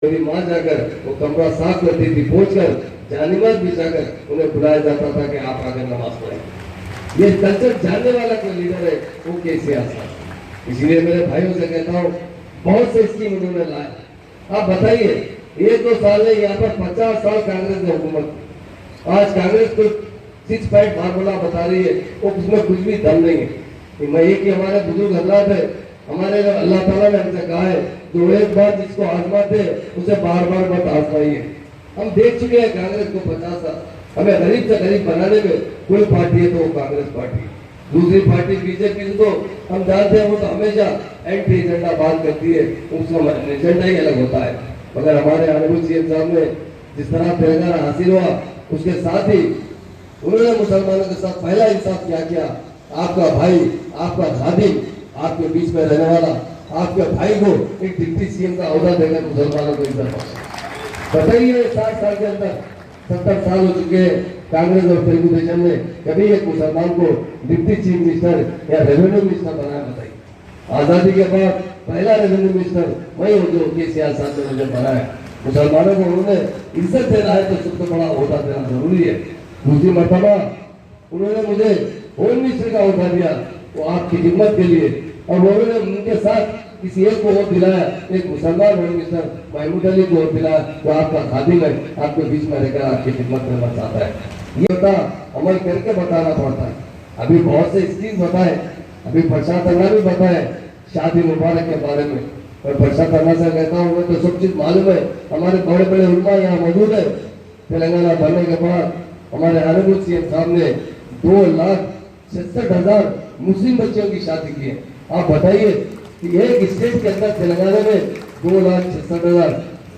मेरी माँ जाकर वो कमरा साफ करती थी, पहुंचकर जानिमाज बिछाकर उन्हें बुलाया जाता था कि आप आकर नमाज पढ़ें। ये कल्चर जानने वाला कोई लीडर है वो केसीआर साहब। इसलिए मेरे भाइयों से कहता हूँ, बहुत से स्कीम उन्होंने लाए। आप बताइए, 1-2 साल में यहाँ पर 50 साल कांग्रेस ने हुकूमत, आज कांग्रेस को 6 पॉइंट फार्मूला बता रही है, वो उसमें कुछ भी दम नहीं है। मैं ये कि हमारे बुजुर्ग हजरात है, हमारे अल्लाह ताला ने हमसे कहा है, जो एक बार जिसको आजमाते उसे बार बार मत आजमाइए। हम देख चुके हैं कांग्रेस को 50 साल, हमें गरीब से गरीब बनाने में कोई पार्टी है तो वो कांग्रेस पार्टी। दूसरी पार्टी बीजेपी तो हम जानते हैं, वो तो हमेशा एंटी एजेंडा बात करती है, उसका एजेंडा ही अलग होता है। मगर हमारे ऑनरेबल सीएम साहब ने जिस तरह तेलंगाना हासिल हुआ, उसके साथ ही उन्होंने मुसलमानों के साथ पहला इंसाफ क्या किया। आपका भाई, आपका खादिम, आपके बीच में रहने वाला आपके भाई को एक डिप्टी सीएम का अहदा देकर मुसलमानों को इज्जत बख्शा। बताइए, 60 साल के अंदर 70 साल हो चुके हैं कांग्रेस और तेलुगु देशम ने कभी एक मुसलमान को डिप्टी चीफ मिनिस्टर या रेवेन्यू मिनिस्टर बनाया? बताइए। आजादी के बाद पहला रेवेन्यू मिनिस्टर वही हो जो केसीआर साहब ने मुझे बनाया। मुसलमानों को उन्होंने इज्जत देना है तो सबसे बड़ा अहदा देना जरूरी है। दूसरी मरतबा उन्होंने मुझे होम मिनिस्टर का अहदा दिया, वो आपकी खिदमत के लिए, और उन्होंने उनके साथ किसी एक को वोट दिलाया, एक मुसलमान होम मिनिस्टर महमूद अली को वोट दिलाया, जो आपका खादिम है, आपके बीच में रहकर आपकी खिदमत करना चाहता है। ये होता अमल करके बताना पड़ता है। अभी बहुत से स्कीम बताए, अभी प्रसाद तन्ना भी बताए शादी मुबारक के बारे में, और प्रसाद तन्ना से कहता हूँ मैं तो सब चीज मालूम है। हमारे बड़े बड़े उलमा यहाँ मौजूद है। तेलंगाना बनने के बाद हमारे ऑनरेबल सीएम साहब ने 2,66,000 मुस्लिम बच्चों की शादी की है। आप बताइए कि एक स्टेट के अंदर तेलंगाना में 2,66,000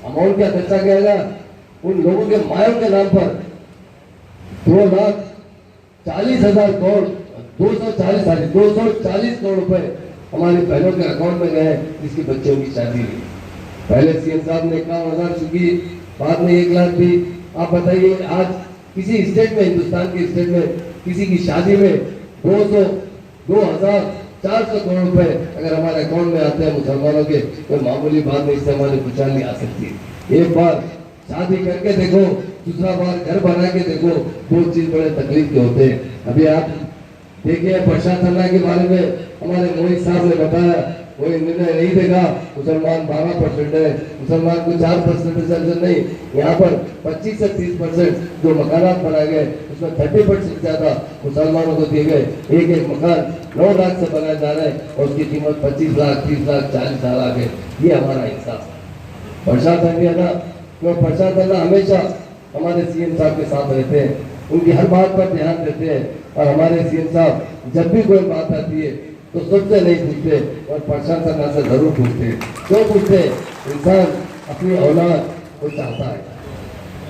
अमाउंट क्या खर्चा किया गया उन लोगों के मायों के नाम पर? 2,40,000 करोड़, 240 करोड़ रुपए हमारी बहनों के अकाउंट में गए, जिसकी बच्चों की शादी हुई। पहले सीएम साहब ने 51,000 चुकी, बाद में 1 लाख दी। आप बताइए, आज किसी स्टेट में, हिंदुस्तान के स्टेट में किसी की शादी में 2,400 करोड़ रुपए अगर हमारे अकाउंट में आते हैं मुसलमानों के, कोई मामूली बात नहीं, इससे हमारी खुशहाली आ सकती है। एक बार शादी करके देखो, दूसरा बार घर बना के देखो, 2 चीज बड़े तकलीफ के होते हैं। अभी आप देखिए प्रसाद तन्ना के बारे में हमारे मोहित साहब ने बताया, कोई निर्णय नहीं देगा। मुसलमान 12% है, मुसलमान को 4% नहीं, यहाँ पर 25 से 30% जो मकानात बनाए गए उसमें 30% ज्यादा मुसलमानों को दिए गए। एक मकान 9 लाख से बनाया जा रहा है और उसकी कीमत 25 लाख, 30 लाख, 40 लाख है। ये हमारा इंसाफ है। प्रसाद तन्ना हमेशा हमारे सीएम साहब के साथ रहते हैं, उनकी हर बात पर ध्यान देते हैं, और हमारे सीएम साहब जब भी कोई बात आती है तो सबसे नहीं पूछते, और प्रसाद तन्ना से जरूर पूछते। क्यों पूछते? इंसान अपनी औलाद को चाहता है।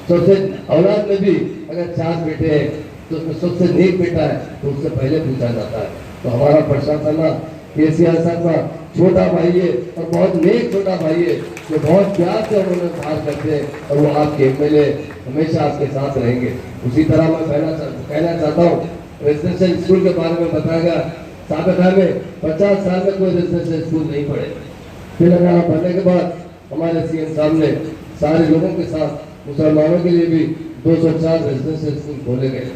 सबसे औलाद में भी अगर 4 बेटे हैं तो उसमें सबसे नेक बेटा है तो उससे पहले पूछा जाता है। तो हमारा प्रसाद तन्ना केसीआर साहब का छोटा भाई है और बहुत नेक छोटा भाई है, जो बहुत प्यार से उन्होंने प्यार करते हैं, और वो आपके एमएलए हमेशा आपके साथ रहेंगे। उसी तरह मैं कहना चाहता हूँ, रेजिडेंशियल स्कूल के बारे में बताया गया। साबिका में 50 साल में कोई रेजिडेंशियल स्कूल नहीं पढ़े। तेलंगाना बनने के बाद हमारे सीएम साहब ने सारे लोगों के साथ मुसलमानों के लिए भी 204 रेजिडेंशियल स्कूल खोले गए।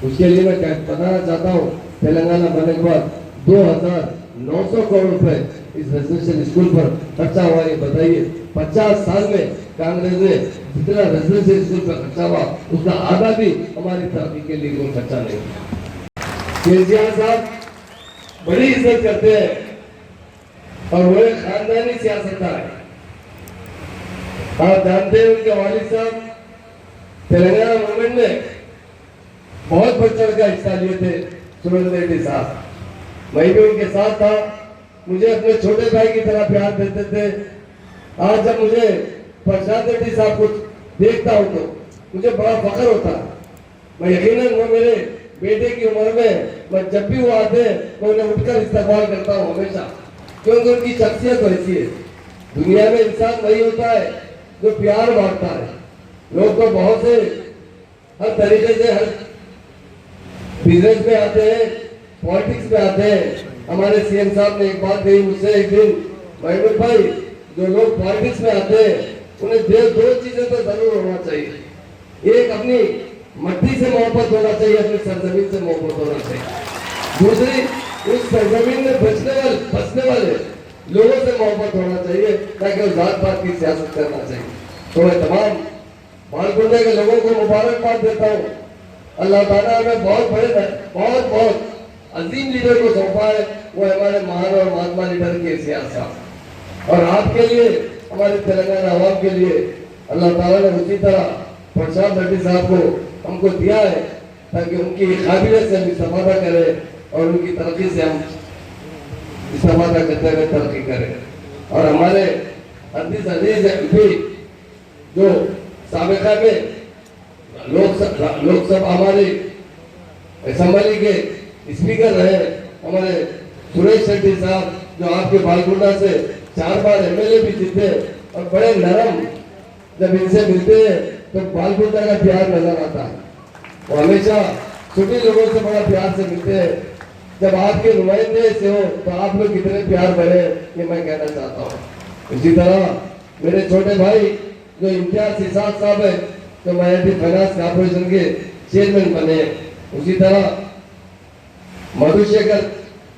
उसके लिए मैं बताना चाहता हूँ, तेलंगाना बनने के बाद 2,900 करोड़ रुपए इस रेजिडेंशियल स्कूल पर खर्चा हुआ। ये बताइए, 50 साल में कांग्रेस ने जितना रेजिडेंशियल स्कूल पर खर्चा हुआ उसका आधा भी हमारी तरक्की के लिए कोई खर्चा नहीं। केसीआर साहब बड़ी इज्जत करते हैं और वो एक खानदानी सियासतदार है। आप जानते हैं उनके वालिद साहब तेलंगाना मूवमेंट में बहुत बढ़ चढ़ का हिस्सा लिए थे। सुरेंद्र रेड्डी साहब, मैं भी उनके साथ था, मुझे अपने छोटे भाई की तरह प्यार देते थे। आज जब मुझे प्रसाद रेड्डी साहब को देखता हूँ तो मुझे बड़ा फख्र होता है। मैं यकीनन वो मेरे बेटे की उम्र में, मैं जब भी वो आते हैं तो उन्हें उठकर इस्तेमाल करता हूँ हमेशा, क्योंकि उनकी शख्सियत वैसी है। दुनिया में इंसान वही होता है जो प्यार बांटता है। लोग तो बहुत से हर तरीके से हर बिजनेस में आते हैं, पॉलिटिक्स में आते हैं। हमारे सीएम साहब ने एक बात कही मुझसे एक दिन, महमूद भाई, जो लोग पॉलिटिक्स में आते हैं उन्हें दो चीजें तो जरूर होना चाहिए। एक, अपनी मट्टी से मोहब्बत होना चाहिए, अपनी सरजमीन से मोहब्बत होना चाहिए। दूसरी, उस सरजमीन में बसने वाले लोगों से मोहब्बत होना चाहिए, ताकि वो जात पात की सियासत करना चाहिए। तो मैं तमाम बालकुंडे के लोगों को मुबारकबाद देता हूँ। अल्लाह ताला हमें बहुत अजीम लीडर को सौंपा है, वो हमारे महान और महात्मा लीडर के सियासत। और आपके लिए, हमारे तेलंगाना आवाम के लिए अल्लाह ताला ने उसी तरह प्रसाद रेड्डी साहब को हमको दिया है, ताकि उनकी काबिलियत से हम इस्तेमाल करें और उनकी तरक्की से हम इस्तेमाल करते हुए तरक्की करें। और हमारे अजीज एमपी जो साबिका में लोकसभा हमारी असेंबली के स्पीकर रहे, हमारे सुरेश शेट्टी साहब, जो आपके बालकुंडा से 4 बार एमएलए भी जीते और बड़े नरम, जब इनसे मिलते हैं तो बालकुंडा का प्यार नजर आता है। वो हमेशा छोटे लोगों से बड़ा प्यार से मिलते हैं। जब आपके नुमाइंदे से हो तो आप लोग कितने प्यार बने, ये मैं कहना चाहता हूँ। इसी तरह मेरे छोटे भाई जो इम्तियाज सिसाद साहब है, जो माइनॉरिटी फाइनेंस कॉर्पोरेशन के चेयरमैन बने, उसी तरह मधुशेखर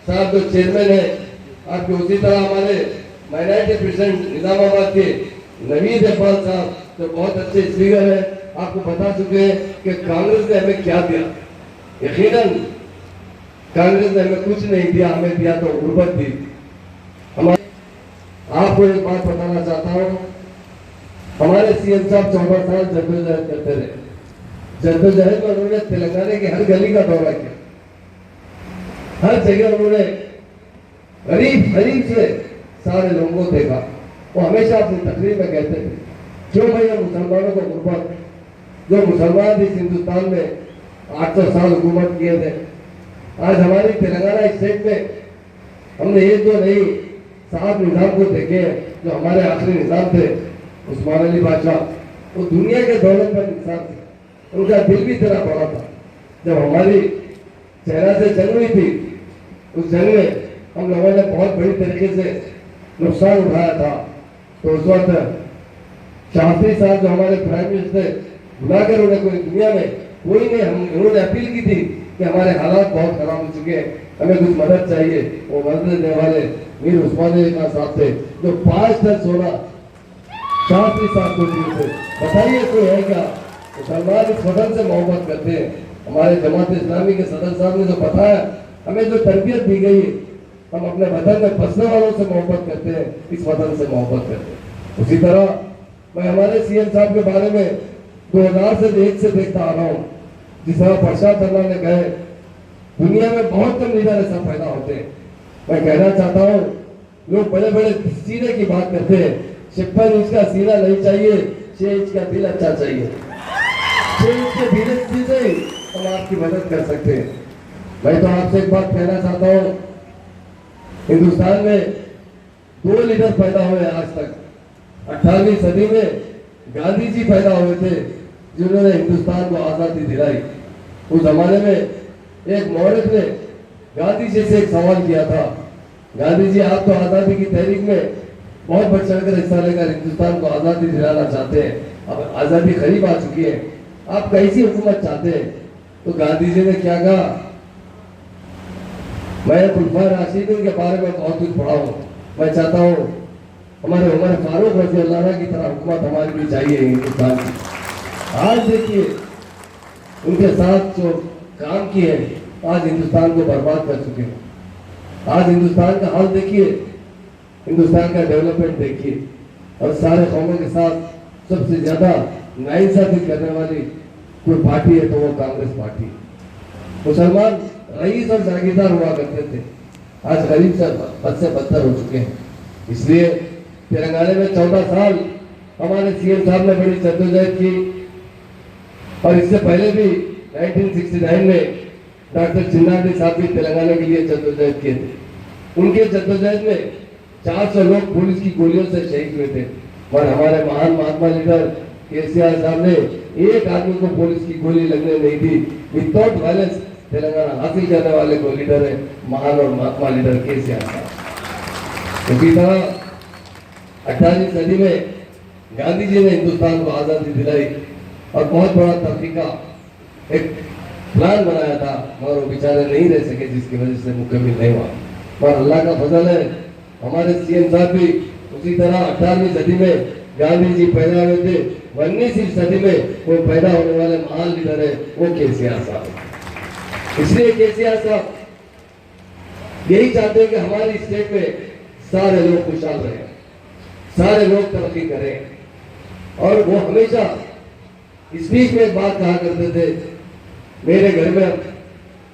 साहब जो चेयरमैन है आपके, उसी तरह हमारे माइनॉरिटी प्रेसिडेंट निजामाबाद के नवीद इकबाल साहब जो बहुत अच्छे स्पीकर है, आपको बता चुके हैं कि कांग्रेस ने हमें क्या दिया। यकीनन कांग्रेस ने हमें कुछ नहीं दिया, हमें दिया तो गुर्बत दी। आपको एक बात बताना चाहता हूँ, हमारे सीएम साहब 14 साल जद्दोजहद करते रहे। जद्दोजहद में उन्होंने तेलंगाना की हर गली का दौरा किया, हर जगह उन्होंने गरीब से सारे लोगों को देखा। वो हमेशा अपनी तकरीर में कहते थे, क्यों भैया मुसलमानों को गुर्बत, जो मुसलमान इस हिंदुस्तान में 800 साल हुकूमत किए थे, आज हमारी तेलंगाना स्टेट में हमने एक दो नहीं 7 निजाम को देखे हैं। जो हमारे आखिरी निजाम थे उस्मान अली बादशाह, वो दुनिया के दौलत पर इंसान थे, उनका दिल भी इतना बड़ा था। जब हमारी सेना से जंग हुई थी, उस जंग में हम लोगों ने बहुत बड़ी तरीके से नुकसान उठाया था। तो उस वक्त शास्त्री साहब जो हमारे प्राइम मिनिस्टर, बुलाकर उन्हें कोई दुनिया में कोई नहीं, हम उन्होंने अपील की थी कि हमारे हालात बहुत खराब हो चुके हैं, हमें कुछ मदद चाहिए। वो मदद देने वाले मीर उस्मान अली खान साहब थे, जो 5 टन सोना शास्त्री साहब को दिए थे। बताइए कोई है क्या? मुसलमान इस वतन से मोहब्बत करते हैं। हमारे जमात इस्लामी के सदर साहब ने जो बताया, हमें जो तरबियत दी गई, हम अपने वतन में बसने वालों से मोहब्बत करते हैं, इस वतन से मोहब्बत करते हैं। उसी तरह मैं हमारे सीएम साहब के बारे में 2000 से 1 से देखता आ रहा हूँ। जिस तरह प्रसाद धरना ने कहे, दुनिया में बहुत कम लीडर ऐसा पैदा होते हैं। मैं कहना चाहता हूँ, लोग बड़े बड़े सीने की बात करते हैं, 56 इंच का सीना नहीं चाहिए, 6 इंच का दिल अच्छा चाहिए। 6 इंच के दिल से हम आपकी मदद कर सकते हैं। मैं तो आपसे एक बात कहना चाहता हूँ, हिंदुस्तान में 2 लीडर पैदा हुए आज तक। 18वीं सदी में गांधी जी पैदा हुए थे, जिन्होंने हिंदुस्तान को आजादी दिलाई। उस जमाने में एक मौलवी ने गांधी जी से एक सवाल किया था, गांधी जी आप तो आजादी की तहरीक में बहुत बढ़ चढ़कर हिस्सा लेकर हिंदुस्तान को आजादी दिलाना चाहते हैं, अब आजादी करीब आ चुकी है, आप कैसी हुकूमत चाहते हैं? तो गांधी जी ने क्या कहा, मैं खुलफाए राशिदीन के बारे में बहुत कुछ पढ़ा हूँ, मैं चाहता हूँ हमारे उमर फारूक रज़ी अल्लाह की तरह हुकूमत हमारी भी चाहिए हिंदुस्तान की। आज देखिए उनके साथ जो काम किए आज हिंदुस्तान को बर्बाद कर चुके हैं। आज हिंदुस्तान का हाल देखिए, हिंदुस्तान का डेवलपमेंट देखिए, और सारे कौमों के साथ सबसे ज्यादा नाइंसाफी करने वाली कोई पार्टी है तो वो कांग्रेस पार्टी। मुसलमान रईस और जागीरदार हुआ करते थे, आज गरीब से बद से बदतर हो चुके हैं। इसलिए तेलंगाना में 14 साल हमारे सीएम साहब ने बड़ी जद्दोजहद की, और इससे पहले भी 1969 में डॉक्टर चिन्नाडी साहब भी तेलंगाना के लिए जद्दोजहद किए थे। उनके जद्दोजहद में 400 लोग पुलिस की गोलियों से शहीद हुए थे, और हमारे महान महात्मा लीडर केसीआर साहब ने एक आदमी को पुलिस की गोली लगने नहीं दी। विदाउट वायलेंस तेलंगाना हासिल करने वाले को लीडर है महान और महात्मा लीडर केसीआर साहब। इसी तरह 18वीं सदी में गांधी जी ने हिंदुस्तान को आजादी दिलाई और बहुत बड़ा तरक्की का एक प्लान बनाया था, मगर वो बेचारे नहीं रह सके, जिसकी वजह से मुकम्मल नहीं हुआ। पर अल्लाह का फजल है, हमारे सीएम साहब भी उसी तरह 18वीं सदी में गांधी जी पैदा हुए थे, 19वीं सदी में वो पैदा होने वाले महान लीडर है वो केसीआर साहब। इसलिए केसीआर साहब यही चाहते हैं कि हमारी स्टेट में सारे लोग खुशहाल रहे, सारे लोग तरक्की करें। और वो हमेशा इस बीच में एक बात कहा करते थे, मेरे घर में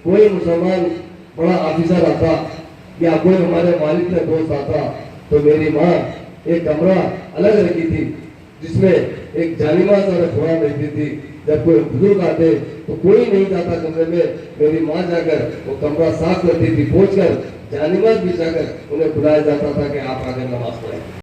कोई मुसलमान बड़ा ऑफिसर आता या कोई हमारे मालिक का दोस्त आता तो मेरी माँ एक कमरा अलग रखी थी जिसमें एक जानिमाज और घोड़ा रहती थी। जब कोई बुजुर्ग आते तो कोई नहीं जाता कमरे में, मेरी माँ जाकर वो कमरा साफ करती थी, पोंछकर जानिमाज बिछाकर उन्हें बुलाया जाता था कि आप आकर नमाज पढ़ें।